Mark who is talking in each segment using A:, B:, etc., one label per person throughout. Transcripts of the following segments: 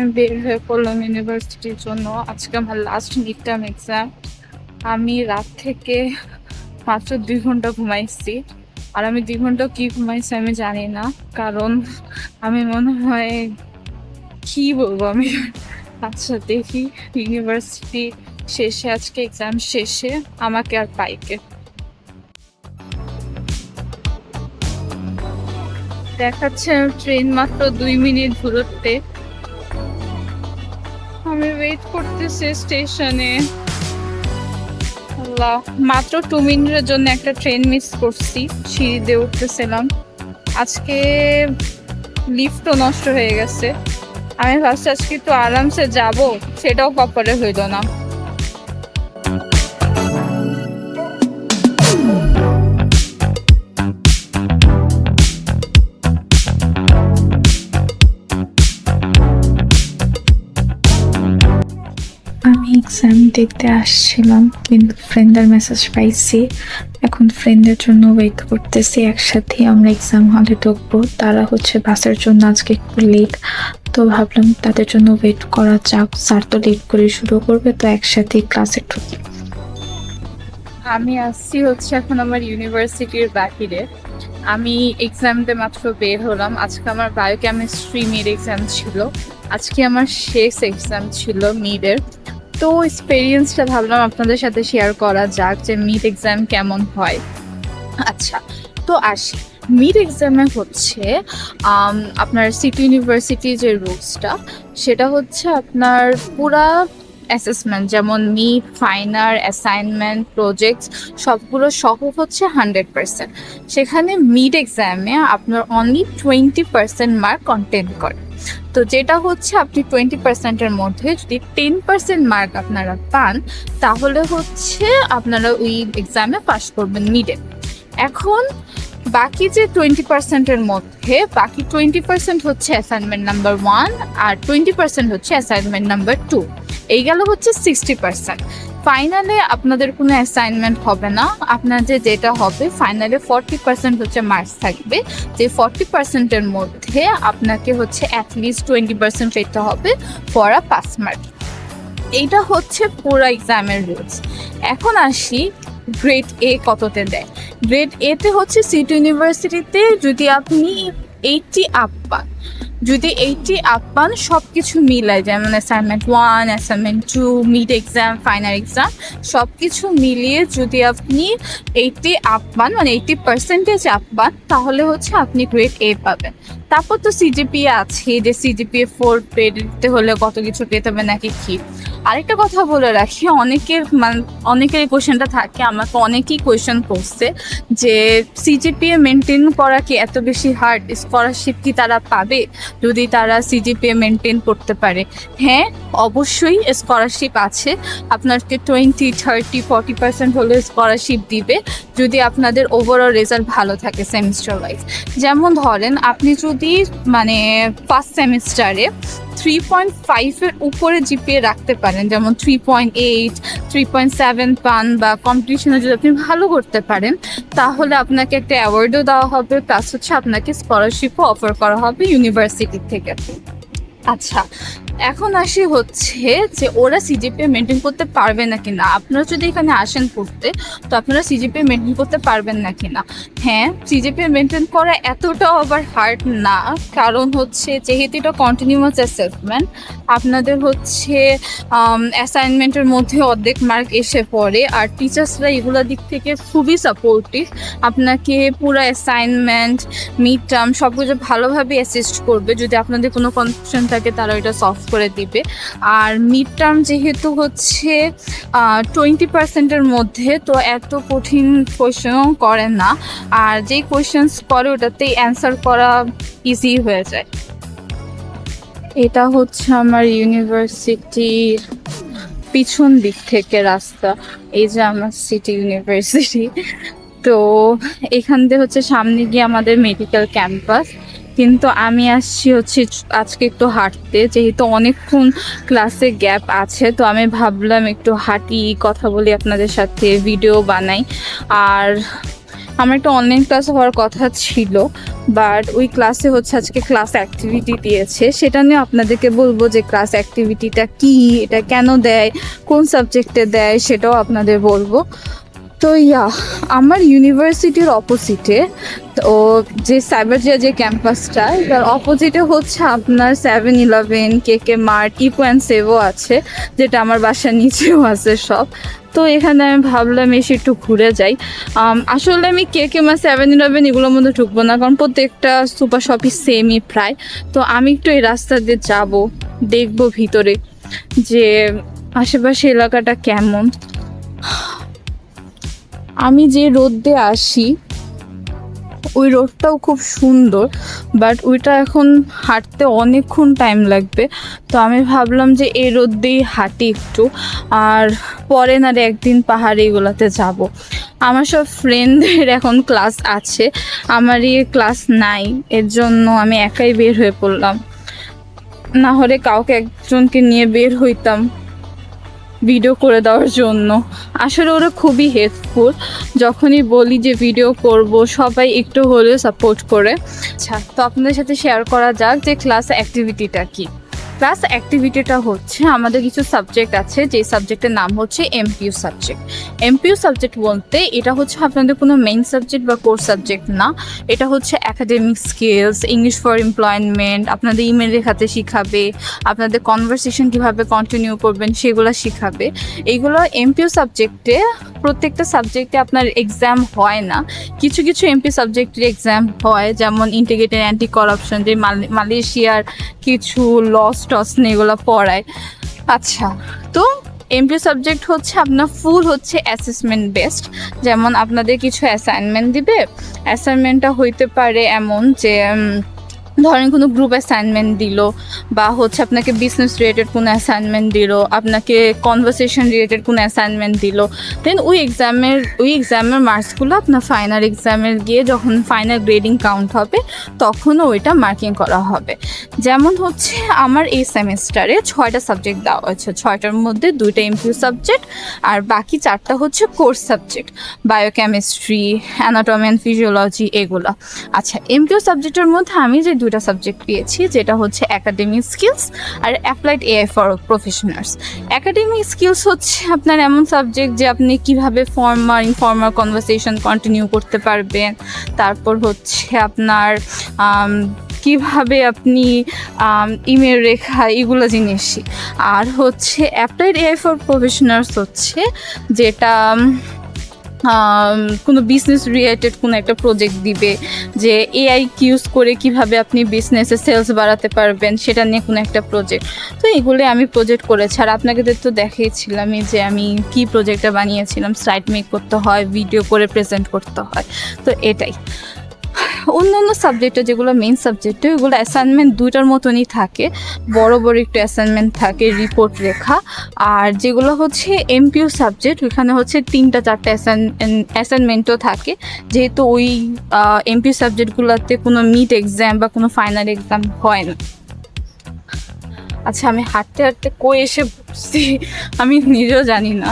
A: আমি বের হয়ে পড়লাম ইউনিভার্সিটির জন্য। আজকে আমার লাস্ট মিড টার্ম এক্সাম। আমি রাত থেকে মাত্র 2 ঘন্টা ঘুমাইছি। আর আমি 2 ঘন্টা কি ঘুমাইছি আমি জানি না, কারণ আমি মনে হয় কি বলবো আমি। আচ্ছা দেখি, ইউনিভার্সিটি শেষে, আজকে এক্সাম শেষে আমাকে আর পাইকে দেখাচ্ছে ট্রেন মাত্র 2 মিনিট দূরত্বে। আমি ওয়েট করতেছি স্টেশনে। আল্লাহ, মাত্র 2 মিনিটের জন্য একটা ট্রেন মিস করছি। সিঁড়ি দিয়ে উঠতেছিলাম। আজকে লিফটও নষ্ট হয়ে গেছে। আমি ভাবছি আজকে একটু আরামসে যাব, সেটাও কপালে হইল না। আমি এক্সাম দিতে আসছিলাম, কিন্তু ফ্রেন্ডের মেসেজ পাইছি। এখন ফ্রেন্ডের জন্য ওয়েট করতেছি। একসাথে আমরা এক্সাম হলে ঢুকবো। তারা হচ্ছে বাসের জন্য আজকে একটু লেট, তো ভাবলাম তাদের জন্য ওয়েট করা যাক। স্যার তো লেট করে শুরু করবে, তো একসাথে ক্লাসে ঢুকি। আমি আসছি হচ্ছে এখন আমার ইউনিভার্সিটির বাহিরে। আমি এক্সাম দিয়ে মাত্র বের হলাম। আজকে আমার বায়োকেমিস্ট্রি মিড এক্সাম ছিল। আজকে আমার শেষ এক্সাম ছিল মিডের। তো এক্সপেরিয়েন্সটা ভাবলাম আপনাদের সাথে শেয়ার করা যাক যে মিড এক্সাম কেমন হয়। আচ্ছা, তো আসি। মিড এক্সামে হচ্ছে আপনার সিটি ইউনিভার্সিটি যে রুলসটা, সেটা হচ্ছে আপনার পুরা অ্যাসেসমেন্ট, যেমন মিড, ফাইনাল, অ্যাসাইনমেন্ট, প্রজেক্টস সবগুলো সহ হচ্ছে 100%। সেখানে মিড এক্সামে আপনার অনলি 20% মার্ক কন্টেন্ট করে। তো যেটা হচ্ছে আপনি 20%-এর মধ্যে যদি 10% মার্ক আপনারা পান, তাহলে হচ্ছে আপনারা ওই এক্সামে পাস করবেন মিডে। এখন বাকি যে 20%-এর মধ্যে বাকি 20% হচ্ছে অ্যাসাইনমেন্ট নাম্বার 1 আর 20% হচ্ছে অ্যাসাইনমেন্ট নাম্বার 2। এই গেল হচ্ছে 60%। ফাইনালে আপনাদের কোনো অ্যাসাইনমেন্ট হবে না। আপনাদের যেটা হবে ফাইনালে 40% হচ্ছে মার্কস থাকবে, যে 40%-এর মধ্যে আপনাকে হচ্ছে অ্যাটলিস্ট 20% পেতে হবে ফর আ পাস মার্ক। এইটা হচ্ছে পুরো এক্সামের রুলস। এখন আসি গ্রেড এ কততে দেয়। গ্রেড এতে হচ্ছে সিটি ইউনিভার্সিটিতে যদি আপনি 80 আপ পান, যদি 80 আপ পান সব কিছু মিলায়, যেমন assignment 1, assignment 2, mid exam, final exam সব কিছু মিলিয়ে যদি আপনি 80 আপ পান, মানে 80% আপ পান, তাহলে হচ্ছে আপনি গ্রেড এ পাবেন। তারপর তো সিজিপিএ আছে, যে সিজিপিএ 4 পেতে হলে কত কিছু পেতে হবে নাকি কি। আরেকটা কথা বলে রাখি, অনেকের কোয়েশ্চেনটা থাকে, আমাকে অনেকেই কোয়েশ্চেন করছে যে সিজিপিএ মেনটেন করা কি এত বেশি হার্ড, স্কলারশিপ কি তারা পাবে যদি তারা সিজিপিএ মেনটেন করতে পারে? হ্যাঁ, অবশ্যই স্কলারশিপ আছে। আপনাকে 20, 30, 40% হলে স্কলারশিপ দিবে যদি আপনাদের ওভারঅল রেজাল্ট ভালো থাকে সেমিস্টার ওয়াইজ। যেমন ধরেন আপনি যদি মানে ফার্স্ট সেমিস্টারে 3.5-এর উপরে জিপিএ রাখতে পারেন, যেমন 3.8, 3.7 পান, বা কম্পিটিশনে যদি আপনি ভালো করতে পারেন, তাহলে আপনাকে একটা অ্যাওয়ার্ডও দেওয়া হবে, প্লাস হচ্ছে আপনাকে স্কলারশিপও অফার করা হবে ইউনিভার্সিটি থেকে। আচ্ছা, এখন আসি হচ্ছে যে ওরা সিজিপিএ মেনটেন করতে পারবে না কিনা। আপনারা যদি এখানে আসেন পড়তে, তো আপনারা সিজিপিএ মেনটেন করতে পারবেন না কিনা। হ্যাঁ, সিজিপিএ মেনটেন করা এতটাও আবার হার্ড না, কারণ হচ্ছে যেহেতু এটা কন্টিনিউয়াস অ্যাসেসমেন্ট, আপনাদের হচ্ছে অ্যাসাইনমেন্টের মধ্যে অর্ধেক মার্ক এসে পড়ে, আর টিচার্সরা এগুলোর দিক থেকে খুবই সাপোর্টিভ। আপনাকে পুরো অ্যাসাইনমেন্ট, মিড টার্ম সব কিছু ভালোভাবে অ্যাসিস্ট করবে। যদি আপনাদের কোনো কনফিউশন থাকে তারা ওইটা সলভ করে দিবে। আর মিড টার্ম যেহেতু হচ্ছে 20%-এর মধ্যে, তো এত কঠিন কোয়েশ্চেনও করে না, আর যেই কোয়েশ্চেন্স করে ওটাতেই অ্যান্সার করা ইজি হয়ে যায়। এটা হচ্ছে আমার ইউনিভার্সিটির পিছন দিক থেকে রাস্তা। এই যে আমার সিটি ইউনিভার্সিটি। তো এখান দিয়ে হচ্ছে সামনে গিয়ে আমাদের মেডিকেল ক্যাম্পাস, কিন্তু আমি আসছি হচ্ছে আজকে একটু হাঁটতে, যেহেতু অনেকক্ষণ ক্লাসে গ্যাপ আছে। তো আমি ভাবলাম একটু হাঁটি, কথা বলি আপনাদের সাথে, ভিডিও বানাই। আর
B: আমার একটা অনলাইন ক্লাস হওয়ার কথা ছিল, বাট ওই ক্লাসে হচ্ছে আজকে ক্লাস অ্যাক্টিভিটি দিয়েছে। সেটা নিয়ে আপনাদেরকে বলবো যে ক্লাস অ্যাক্টিভিটিটা কি, এটা কেন দেয়, কোন সাবজেক্টে দেয়, সেটাও আপনাদের বলবো। তো আমার ইউনিভার্সিটির অপোজিটে, তো যে সাইবারজিয়া যে ক্যাম্পাসটা, তার অপোজিটে হচ্ছে আপনার 7-Eleven, কেকে মার্ট, ইকো অ্যান্ড সেভও আছে, যেটা আমার বাসার নিচেও আছে সব। তো এখানে আমি ভাবলাম এসে একটু ঘুরে যাই। আসলে আমি কেকে মার্ট, 7-Eleven এগুলোর মধ্যে ঢুকবো না, কারণ প্রত্যেকটা সুপার শপই সেমই প্রায়। তো আমি একটু এই রাস্তা দিয়ে যাবো, দেখবো ভিতরে যে আশেপাশে এলাকাটা কেমন। আমি যে রোড দিয়ে আসি ওই রোডটাও খুব সুন্দর, বাট ওইটা এখন হাঁটতে অনেকক্ষণ টাইম লাগবে। তো আমি ভাবলাম যে এই রোড দিয়েই হাঁটি একটু, আর পরে না একদিন পাহাড়ে এগুলোতে যাব। আমার সব ফ্রেন্ডদের এখন ক্লাস আছে, আমারই ক্লাস নাই, এর জন্য আমি একাই বের হয়ে পড়লাম। না হলে কাউকে একজনকে নিয়ে বের হইতাম ভিডিও করে দেওয়ার জন্য। আসলে ওরা খুবই হেল্পফুল, যখনই বলি যে ভিডিও করব সবাই একটু হলেও সাপোর্ট করে। আচ্ছা, তো আপনাদের সাথে শেয়ার করা যাক যে ক্লাস অ্যাক্টিভিটিটা কি। ক্লাস অ্যাক্টিভিটিটা হচ্ছে আমাদের কিছু সাবজেক্ট আছে, যে সাবজেক্টের নাম হচ্ছে এমপিইউ সাবজেক্ট। এমপিইউ সাবজেক্ট বলতে এটা হচ্ছে আপনাদের কোনো মেইন সাবজেক্ট বা কোর্স সাবজেক্ট না, এটা হচ্ছে academic skills, English for employment, আপনাদের ইমেল লেখাতে শিখাবে, আপনাদের কনভারসেশন কীভাবে কন্টিনিউ করবেন সেগুলো শিখাবে। এইগুলো এমপিইউ সাবজেক্টে, প্রত্যেকটা সাবজেক্টে আপনার এক্সাম হয় না, কিছু কিছু এমপি সাবজেক্টের এক্সাম হয়, যেমন ইন্টিগ্রেটেড অ্যান্টি করাপশন, যে মালয়েশিয়ার কিছু লস টস নিয়ে এগুলো পড়ায়। আচ্ছা, তো এমপি সাবজেক্ট হচ্ছে আপনার ফুল হচ্ছে অ্যাসেসমেন্ট বেসড। যেমন আপনাদের কিছু অ্যাসাইনমেন্ট দিবে, অ্যাসাইনমেন্টটা হইতে পারে এমন যে ধরেন কোনো গ্রুপ অ্যাসাইনমেন্ট দিল, বা হচ্ছে আপনাকে বিজনেস রিলেটেড কোনো অ্যাসাইনমেন্ট দিল, আপনাকে কনভারসেশন রিলেটেড কোনো অ্যাসাইনমেন্ট দিল, দেন ওই এক্সামের মার্কসগুলো আপনার ফাইনাল এক্সামের গিয়ে যখন ফাইনাল গ্রেডিং কাউন্ট হবে তখনও ওইটা মার্কিং করা হবে। যেমন হচ্ছে আমার এই সেমিস্টারে 6টা সাবজেক্ট দেওয়া হয়েছে, 6টার মধ্যে 2টা এমপিইউ সাবজেক্ট আর বাকি 4টা হচ্ছে course subject, biochemistry, anatomy and physiology এগুলো। আচ্ছা, এমপিইউ সাবজেক্টের মধ্যে আমি যে 2টা সাবজেক্ট পেয়েছি, যেটা হচ্ছে একাডেমিক স্কিলস আর applied AI for professionals. Academic skills হচ্ছে আপনার এমন সাবজেক্ট যে আপনি কিভাবে ইনফর্মাল কনভারসেশন কন্টিনিউ করতে পারবেন, তারপর হচ্ছে আপনার কিভাবে আপনি ইমেল রেখা, এগুলো জিনিসই। আর হচ্ছে অ্যাপ্লাইড এআই ফর প্রফেশনালস হচ্ছে যেটা কোনো বিজনেস রিলেটেড কোনো একটা প্রজেক্ট দিবে, যে এআই ইউজ করে কিভাবে আপনি বিজনেসে সেলস বাড়াতে পারবেন, সেটা নিয়ে কোনো একটা প্রজেক্ট। তো এগুলো আমি প্রজেক্ট করেছি, আর আপনাকে তো দেখিয়েছিলামই যে আমি কি প্রজেক্টটা বানিয়েছিলাম। স্লাইড মেক করতে হয়, ভিডিও করে প্রেজেন্ট করতে হয়, তো এটাই। অন্যান্য সাবজেক্টে যেগুলো মেইন সাবজেক্টে, ওইগুলো অ্যাসাইনমেন্ট 2টার মতনই থাকে, বড় বড় একটু অ্যাসাইনমেন্ট থাকে, রিপোর্ট লেখা। আর যেগুলো হচ্ছে এমপিইউ সাবজেক্ট, ওইখানে হচ্ছে 3টা-4টা অ্যাসাইনমেন্টও থাকে, যেহেতু ওই এমপিইউ সাবজেক্টগুলোতে কোনো মিড এক্সাম বা কোনো ফাইনাল এক্সাম হয় না। আচ্ছা, আমি হাঁটতে হাঁটতে কই এসে বসছি আমি নিজেও জানি না,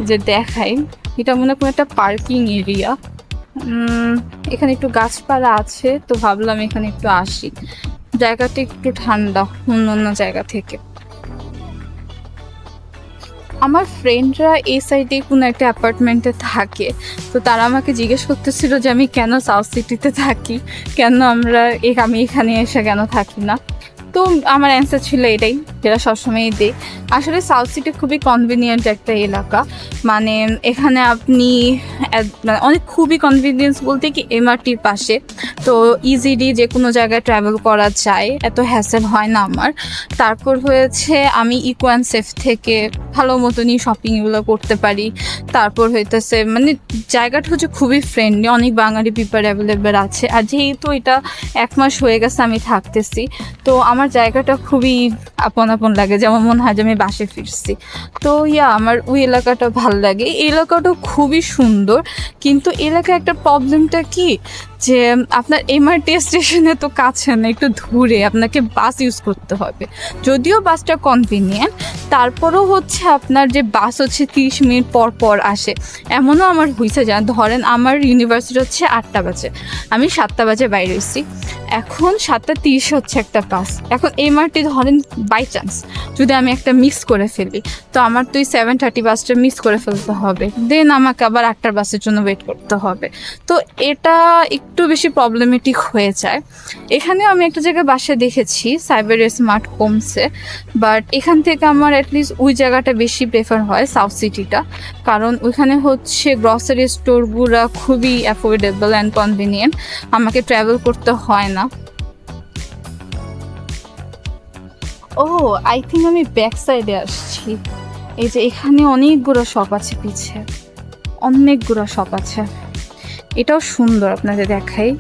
B: যে দেখাই। এটা মনে কোনো একটা পার্কিং এরিয়া, এখানে একটু গাছপালা আছে, তো ভাবলাম এখানে একটু আসি, জায়গাটা একটু ঠান্ডা অন্য জায়গা থেকে। আমার ফ্রেন্ডরা এই সাইডে কোনো একটা অ্যাপার্টমেন্টে থাকে, তো তারা আমাকে জিজ্ঞেস করতেছিল যে আমি কেন সাউথ সিটিতে থাকি, কেন আমি এখানে এসে কেন থাকি না। তো আমার অ্যান্সার ছিল এটাই, যেটা সবসময়ই দিই। আসলে সাউথ সিটি খুবই কনভিনিয়েন্ট একটা এলাকা, মানে এখানে আপনি অনেক খুবই কনভিনিয়েন্স বলতে কি এমআরটির পাশে, তো ইজিলি যে কোনো জায়গায় ট্রাভেল করা যায়, এত হ্যাসেল হয় না আমার। তারপর হয়েছে আমি ইকো অ্যান্ড সেফ থেকে ভালো মতনই শপিংগুলো করতে পারি। তারপর হইতেছে মানে জায়গাটা হচ্ছে খুবই ফ্রেন্ডলি, অনেক বাঙালি পিপল অ্যাভেলেবেল আছে। আর যেহেতু এটা 1 মাস হয়ে গেছে আমি থাকতেছি, তো আমার জায়গাটা খুবই আপন আপন লাগে, যেমন মনে হয় যে আমি বাসে ফিরছি। তো আমার ওই এলাকাটা ভাল লাগে, এই এলাকাটা খুবই সুন্দর। কিন্তু এলাকায় একটা প্রবলেমটা কি, যে আপনার এমআরটি স্টেশনে তো কাছে না, একটু দূরে, আপনাকে বাস ইউজ করতে হবে। যদিও বাসটা কনভিনিয়েন্ট, তারপরেও হচ্ছে আপনার যে বাস হচ্ছে 30 মিনিট পর পর আসে। এমনও আমার হয়েছে, যা ধরেন আমার ইউনিভার্সিটি হচ্ছে 8টা বাজে, আমি 7টা বাজে বাইরে হয়েছি, এখন 7টা 30 হচ্ছে একটা বাস। এখন এমআরটি ধরেন বাই চান্স যদি আমি একটা মিস করে ফেলি, তো আমার তো এই 7:30 বাসটা মিস করে ফেলতে হবে, দেন আমাকে আবার 8টার বাসের জন্য ওয়েট করতে হবে। তো এটা একটু বেশি প্রবলেমেটিক হয়ে যায়। এখানেও আমি একটা জায়গায় বাসা দেখেছি, সাইবেরিয়া স্মার্ট হোমসে, বাট এখান থেকে আমার অ্যাটলিস্ট ওই জায়গাটা বেশি প্রেফার হয়, সাউথ সিটিটা, কারণ ওইখানে হচ্ছে গ্রসারি স্টোরগুলো খুবই অ্যাফোর্ডেবল অ্যান্ড কনভিনিয়েন্ট, আমাকে ট্রাভেল করতে হয় না। ও, আই থিঙ্ক আমি ব্যাক সাইডে আসছি। এই যে এখানে অনেকগুলো শপ আছে, পিছে অনেকগুলো শপ আছে, এটাও সুন্দর, আপনাদের দেখাই।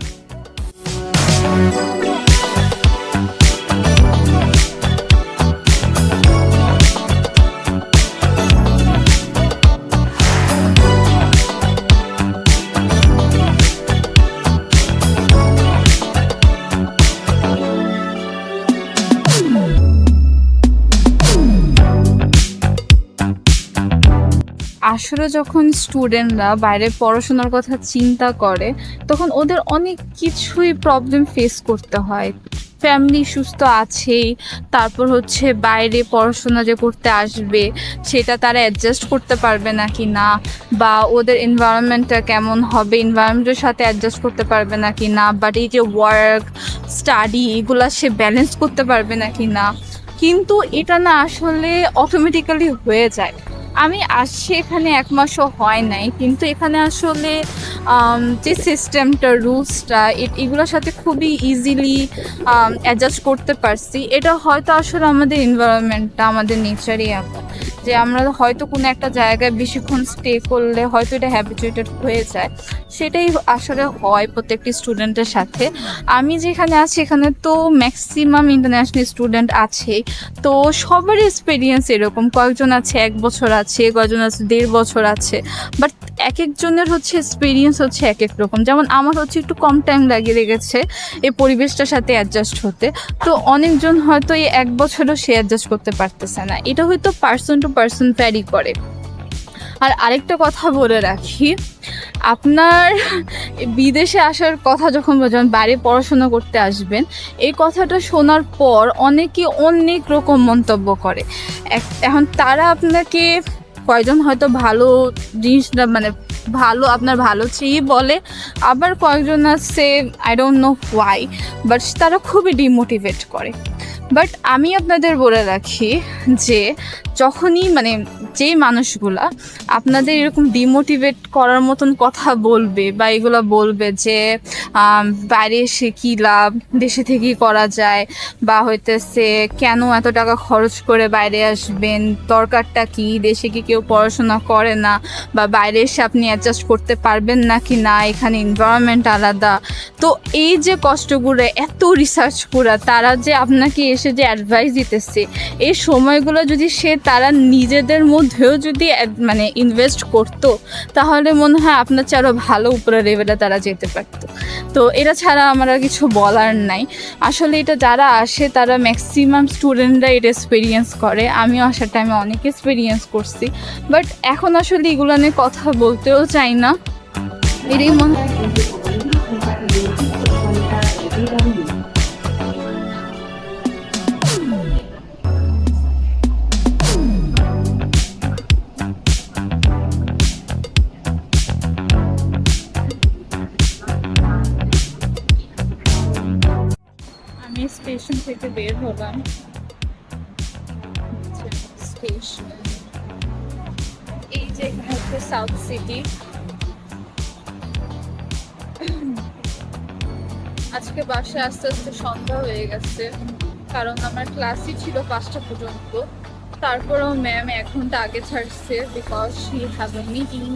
B: আসলে যখন স্টুডেন্টরা বাইরে পড়াশোনার কথা চিন্তা করে, তখন ওদের অনেক কিছুই প্রবলেম ফেস করতে হয়। ফ্যামিলি সুস্থ আছেই, তারপর হচ্ছে বাইরে পড়াশোনা যে করতে আসবে সেটা তারা অ্যাডজাস্ট করতে পারবে নাকি না, বা ওদের এনভায়রনমেন্টটা কেমন হবে, এনভায়রনমেন্টের সাথে অ্যাডজাস্ট করতে পারবে নাকি না, বাট এই যে ওয়ার্ক স্টাডি এগুলো সে ব্যালেন্স করতে পারবে নাকি না। কিন্তু এটা না আসলে অটোমেটিক্যালি হয়ে যায়। আমি আসছি এখানে 1 মাসও হয় নাই, কিন্তু এখানে আসলে যে সিস্টেমটা, রুলসটা, এগুলোর সাথে খুবই ইজিলি অ্যাডজাস্ট করতে পারছি। এটা হয়তো আসলে আমাদের এনভায়রনমেন্টটা, আমাদের নেচারই এমন যে আমরা হয়তো কোনো একটা জায়গায় বেশিক্ষণ স্টে করলে হয়তো এটা হ্যাবিচুয়েটেড হয়ে যায়। সেটাই আসলে হয় প্রত্যেকটি স্টুডেন্টের সাথে। আমি যেখানে আছি এখানে তো ম্যাক্সিমাম ইন্টারন্যাশনাল স্টুডেন্ট আছেই, তো সবারই এক্সপিরিয়েন্স এরকম, কয়েকজন আছে 1 বছর আছে, কয়েকজন আছে 1.5 বছর আছে, বাট এক একজনের হচ্ছে এক্সপিরিয়েন্স হচ্ছে এক এক রকম। যেমন আমার হচ্ছে একটু কম টাইম লেগেছে এই পরিবেশটার সাথে অ্যাডজাস্ট হতে, তো অনেকজন হয়তো এই 1 বছরও সে অ্যাডজাস্ট করতে পারতেছে না। এটা হয়তো পার্সন টু পার্সন ভ্যারি করে। আর আরেকটা কথা বলে রাখি, আপনার বিদেশে আসার কথা যখন বাইরে পড়াশোনা করতে আসবেন, এই কথাটা শোনার পর অনেকে অনেক রকম মন্তব্য করে। এখন তারা আপনাকে কয়জন হয়তো ভালো জিনিসটা মানে ভালো, আপনার ভালো চেয়েই বলে, আবার কয়েকজন আছে I don't know why, but তারা খুবই ডিমোটিভেট করে। বাট আমি আপনাদের বলে রাখি যে যখনই মানে যেই মানুষগুলা আপনাদের এরকম ডিমোটিভেট করার মতন কথা বলবে বা এগুলো বলবে যে বাইরে এসে কী লাভ, দেশে থেকেই করা যায়, বা হইতেছে কেন এত টাকা খরচ করে বাইরে আসবেন, দরকারটা কি, দেশে কি কেউ পড়াশোনা করে না, বা বাইরে এসে আপনি অ্যাডজাস্ট করতে পারবেন না কি না, এখানে এনভায়রনমেন্ট আলাদা। তো এই যে কষ্টগুলো, এত রিসার্চ করা, তারা যে আপনাকে এসে যে অ্যাডভাইস দিতেছে, এই সময়গুলো যদি তারা নিজেদের মধ্যেও যদি মানে ইনভেস্ট করতো, তাহলে মনে হয় আপনার চেয়ে আরও ভালো উপরের লেভেলে তারা যেতে পারতো। তো এটা ছাড়া আমার আর কিছু বলার নাই। আসলে এটা যারা আসে তারা ম্যাক্সিমাম স্টুডেন্টরা এটা এক্সপিরিয়েন্স করে, আমিও আসার টাইমে অনেক এক্সপিরিয়েন্স করছি, বাট এখন আসলে এগুলো নিয়ে কথা বলতেও চাই না। এটাই মনে হয় স্টেশন থেকে বের হলাম, স্টেশন এই যে এখানে হচ্ছে সাউথ সিটি। আজকে বাসায় আস্তে আস্তে সন্ধ্যা হয়ে গেছে, কারণ আমার ক্লাসই ছিল 5টা পর্যন্ত। তারপরেও ম্যাম 1 ঘন্টা আগে ছাড়ছে because she have a meeting.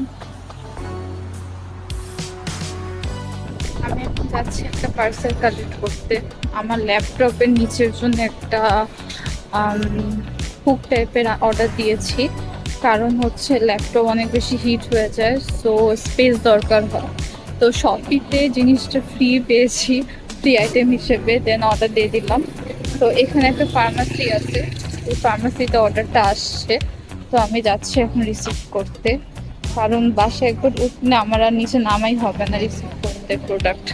B: আমি এখন যাচ্ছি একটা পার্সেল কালেক্ট করতে। আমার ল্যাপটপের নিচের জন্য একটা হুক টাইপের অর্ডার দিয়েছি, কারণ হচ্ছে ল্যাপটপ অনেক বেশি হিট হয়ে যায়, সো স্পেস দরকার হয়। তো তো শপিতে জিনিসটা ফ্রি পেয়েছি, ফ্রি আইটেম হিসেবে, দেন অর্ডার দিয়ে দিলাম। তো এখানে একটা ফার্মাসি আছে, ওই ফার্মাসিতে অর্ডারটা আসছে। তো আমি যাচ্ছি এখন রিসিভ করতে, কারণ বাসায় একবার উঠলে আমার আর নিচে নামাই হবে না রিসিভ করতে প্রোডাক্ট।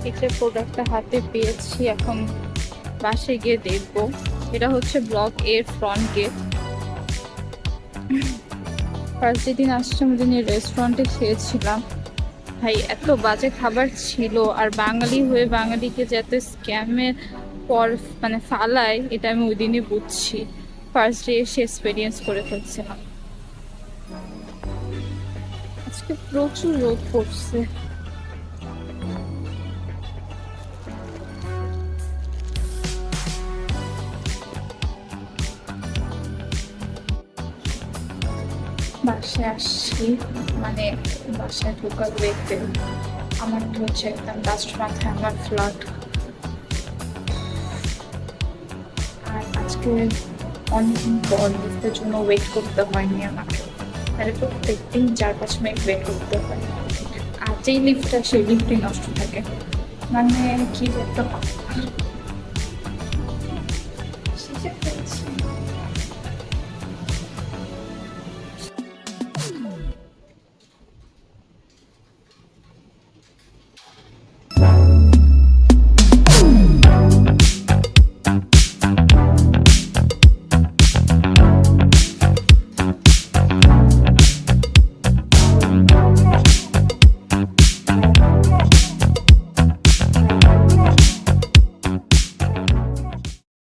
B: এই যে প্রোডাক্টটা হাতে পেয়েছি, এখন বাসায় গিয়ে দেখবো। এটা হচ্ছে ব্লক এর ফ্রন্ট গেট। ফার্স্ট যেদিন আসছে ওদিন রেস্টুরেন্টে খেয়েছিলাম, ভাই এত বাজে খাবার ছিল। আর বাঙালি হয়ে বাঙালিকে যাতে স্ক্যামের পর মানে ফালায়, এটা আমি ওই দিনই বুঝছি। ফার্স্ট ডে এসে এক্সপিরিয়েন্স করে ফেলছিলাম। আজকে প্রচুর রোদ পড়ছে। বাসায় আসছি, মানে বাসায় ঢোকার ওয়েতে আমার তো হচ্ছে একদম লাস্ট মাথায় আমার ফ্লাড। আর আজকে অনেকদিন পর লিফটের জন্য ওয়েট করতে হয়নি আমাকে, তাহলে প্রত্যেকদিন 4-5 মিনিট ওয়েট করতে হয়। আর যেই লিফটটা সেই লিফটই নষ্ট থাকে, মানে কি যে একটা শেষে ফেলছি।